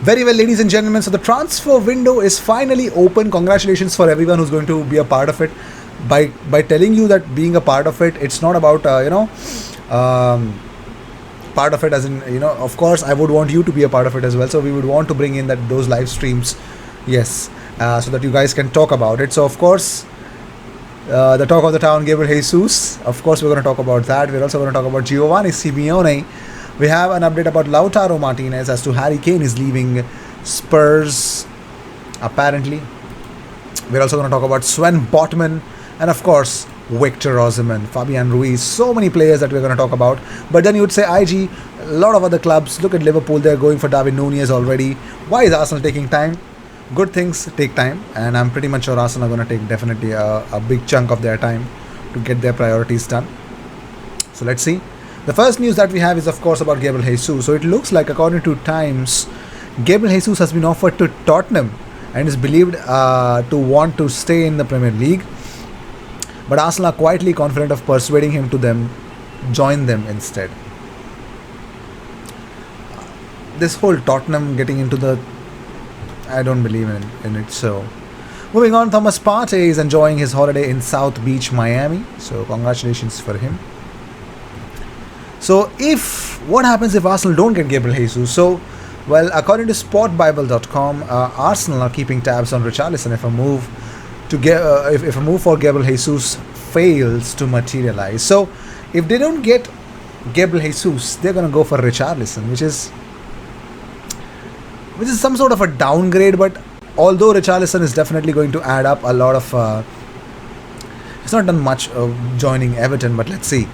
Very well, ladies and gentlemen. So the transfer window is finally open. Congratulations for everyone who's going to be a part of it. By telling you that being a part of it, it's not about um, part of it as in Of course, I would want you to be a part of it as well. So we would want to bring in that those live streams, yes, so that you guys can talk about it. So of course, the talk of the town, Gabriel Jesus. Of course, we're going to talk about that. We're also going to talk about Giovanni Simeone. We have an update about Lautaro Martinez as to Harry Kane is leaving Spurs, apparently. We're also going to talk about Sven Botman and, of course, Victor Osimhen, Fabian Ruiz. So many players that we're going to talk about. But then you would say, IG, a lot of other clubs. Look at Liverpool, they're going for Darwin Nunez already. Why is Arsenal taking time? Good things take time, and I'm pretty much sure Arsenal are going to take definitely a big chunk of their time to get their priorities done. So let's see. The first news that we have is, of course, about Gabriel Jesus. So it looks like, according to Times, Gabriel Jesus has been offered to Tottenham and is believed to want to stay in the Premier League. But Arsenal are quietly confident of persuading him to join them instead. This whole Tottenham getting into I don't believe in it. So, moving on, Thomas Partey is enjoying his holiday in South Beach, Miami. So, congratulations for him. So, what happens if Arsenal don't get Gabriel Jesus? So, well, according to SportBible.com, Arsenal are keeping tabs on Richarlison if a move for Gabriel Jesus fails to materialize. So, if they don't get Gabriel Jesus, they're going to go for Richarlison, which is some sort of a downgrade. But although Richarlison is definitely going to add up a lot of, it's not done much of joining Everton, but let's see.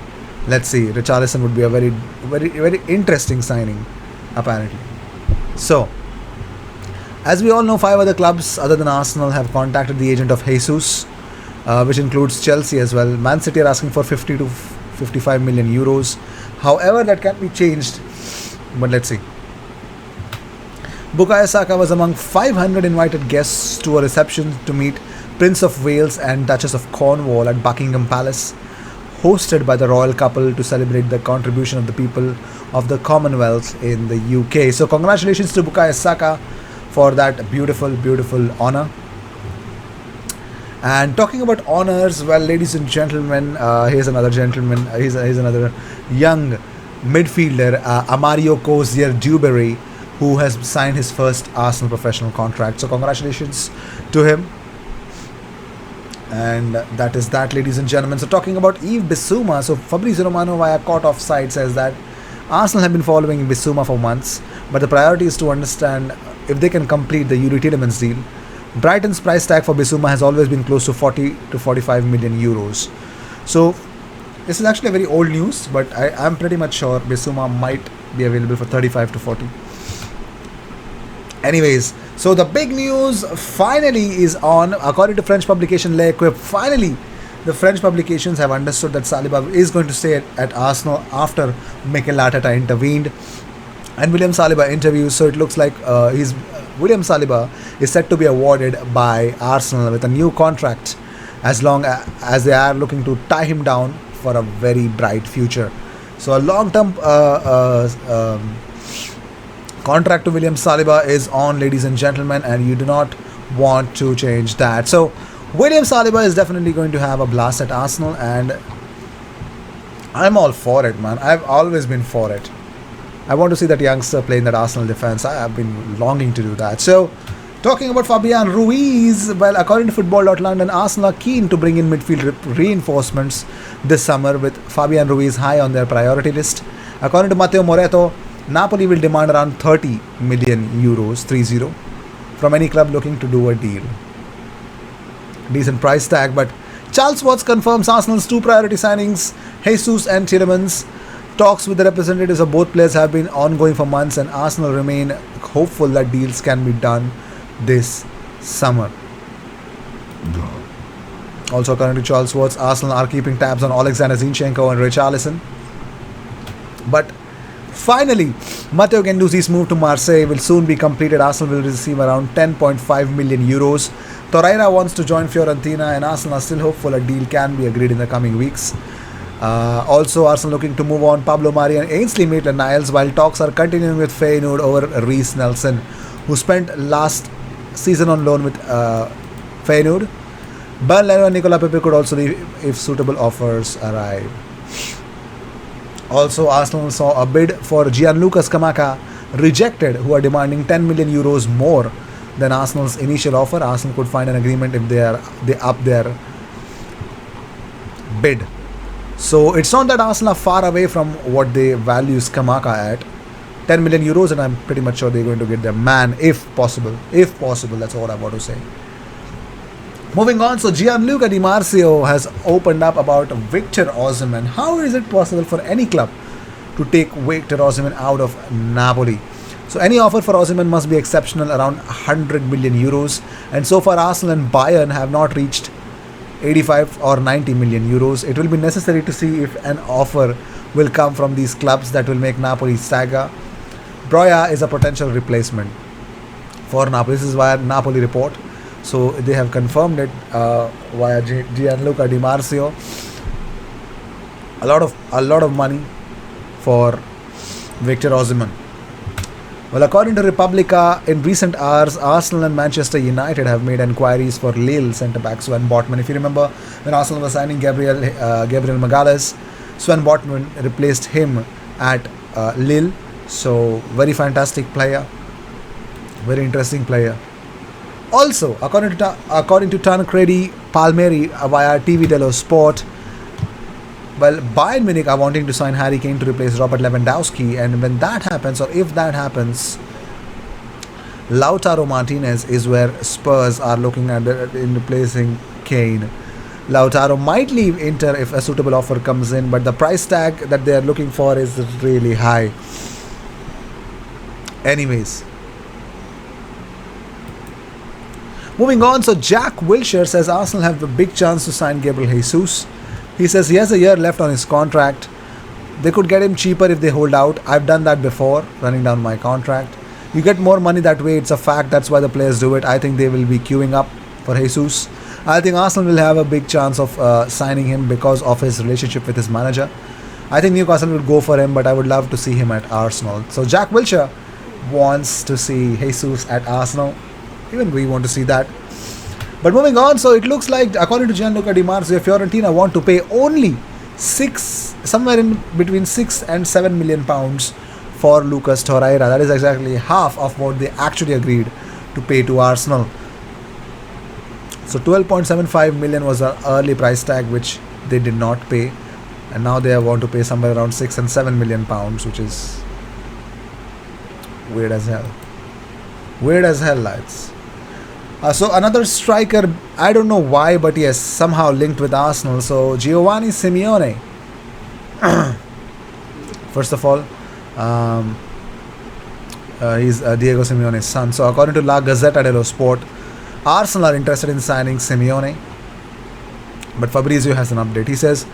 Richarlison would be a very, very, very interesting signing, apparently. So, as we all know, 5 other clubs other than Arsenal have contacted the agent of Jesus, which includes Chelsea as well. Man City are asking for 50 to 55 million euros. However, that can be changed, but let's see. Bukayo Saka was among 500 invited guests to a reception to meet Prince of Wales and Duchess of Cornwall at Buckingham Palace, hosted by the royal couple to celebrate the contribution of the people of the Commonwealth in the UK. So congratulations to Bukayo Saka for that beautiful, beautiful honour. And talking about honours, well, ladies and gentlemen, here's another gentleman, here's another young midfielder, Amario Cozier-Duberry, who has signed his first Arsenal professional contract. So congratulations to him. And that is that, ladies and gentlemen. So talking about Yves Bissouma, so Fabrizio Romano via Caught Offside says that Arsenal have been following Bissouma for months, but the priority is to understand if they can complete the Yuri Tielemans deal. Brighton's price tag for Bissouma has always been close to 40 to 45 million euros. So this is actually a very old news, but I'm pretty much sure Bissouma might be available for 35 to 40. Anyways, so the big news finally is on. According to French publication L'Equipe, finally the French publications have understood that Saliba is going to stay at Arsenal after Mikel Arteta intervened and William Saliba interviews. So it looks like William Saliba is set to be awarded by Arsenal with a new contract, as long as they are looking to tie him down for a very bright future. So a long-term contract to William Saliba is on, ladies and gentlemen, and you do not want to change that. So William Saliba is definitely going to have a blast at Arsenal, and I'm all for it, man. I've always been for it. I want to see that youngster play in that Arsenal defense. I have been longing to do that. So, talking about Fabian Ruiz, well, according to Football.London, Arsenal are keen to bring in midfield reinforcements this summer, with Fabian Ruiz high on their priority list. According to Matteo Moretto, Napoli will demand around 30 million euros, 30, from any club looking to do a deal. Decent price tag, but Charles Watts confirms Arsenal's 2 priority signings, Jesus and Tielemans. Talks with the representatives of both players have been ongoing for months, and Arsenal remain hopeful that deals can be done this summer. Also, according to Charles Watts, Arsenal are keeping tabs on Alexander Zinchenko and Richarlison. But finally, Matteo Guendouzi's move to Marseille will soon be completed. Arsenal will receive around 10.5 million euros. Torreira wants to join Fiorentina, and Arsenal are still hopeful a deal can be agreed in the coming weeks. Also, Arsenal looking to move on Pablo Mari and Ainsley Maitland-Niles, while talks are continuing with Feyenoord over Reece Nelson, who spent last season on loan with Feyenoord. Bernardo and Nicola Pepe could also leave if suitable offers arrive. Also, Arsenal saw a bid for Gianluca Scamacca rejected, who are demanding 10 million euros more than Arsenal's initial offer. Arsenal could find an agreement if they up their bid. So it's not that Arsenal are far away from what they value Scamacca at. 10 million euros, and I'm pretty much sure they're going to get their man if possible. If possible, that's all I want to say. Moving on, so Gianluca Di Marzio has opened up about Victor Osimhen. How is it possible for any club to take Victor Osimhen out of Napoli? So any offer for Osimhen must be exceptional, around 100 million euros. And so far, Arsenal and Bayern have not reached 85 or 90 million euros. It will be necessary to see if an offer will come from these clubs that will make Napoli stagger. Broja is a potential replacement for Napoli. This is via Napoli report. So they have confirmed it via Gianluca Di Marzio. A lot of money for Victor Osimhen. Well, according to Republica, in recent hours, Arsenal and Manchester United have made enquiries for Lille centre-back Sven Botman. If you remember, when Arsenal was signing Gabriel Magalhaes, Sven Botman replaced him at Lille. So, very fantastic player, very interesting player. Also, according to Tancredi Palmieri via TV dello Sport, well, Bayern Munich are wanting to sign Harry Kane to replace Robert Lewandowski, and when that happens, or if that happens, Lautaro Martinez is where Spurs are looking at in replacing Kane. Lautaro might leave Inter if a suitable offer comes in, but the price tag that they are looking for is really high. Anyways, moving on, so Jack Wilshere says Arsenal have a big chance to sign Gabriel Jesus. He says he has a year left on his contract. They could get him cheaper if they hold out. I've done that before, running down my contract. You get more money that way, it's a fact. That's why the players do it. I think they will be queuing up for Jesus. I think Arsenal will have a big chance of signing him because of his relationship with his manager. I think Newcastle will go for him, but I would love to see him at Arsenal. So Jack Wilshere wants to see Jesus at Arsenal. Even we want to see that. But moving on, so it looks like, according to Gianluca Di Marzio, Fiorentina want to pay only somewhere in between 6 and 7 million pounds for Lucas Torreira. That is exactly half of what they actually agreed to pay to Arsenal. So 12.75 million was the early price tag which they did not pay, and now they want to pay somewhere around 6 and 7 million pounds, which is weird as hell. Weird as hell, lads. So another striker, I don't know why, but yes, somehow linked with Arsenal. So Giovanni Simeone. First of all, he's Diego Simeone's son. So according to La Gazzetta dello Sport, Arsenal are interested in signing Simeone. But Fabrizio has an update. He says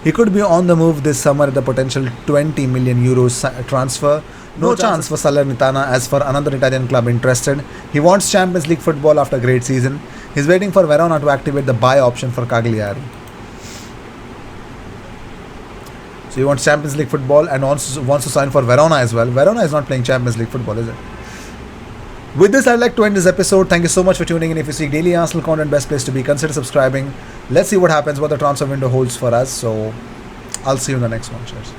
he could be on the move this summer at the potential 20 million euros transfer. No chance for Salernitana as for another Italian club interested. He wants Champions League football after a great season. He's waiting for Verona to activate the buy option for Cagliari. So he wants Champions League football and wants to sign for Verona as well. Verona is not playing Champions League football, is it? With this, I'd like to end this episode. Thank you so much for tuning in. If you seek daily Arsenal content, best place to be, consider subscribing. Let's see what happens, what the transfer window holds for us. So I'll see you in the next one. Cheers.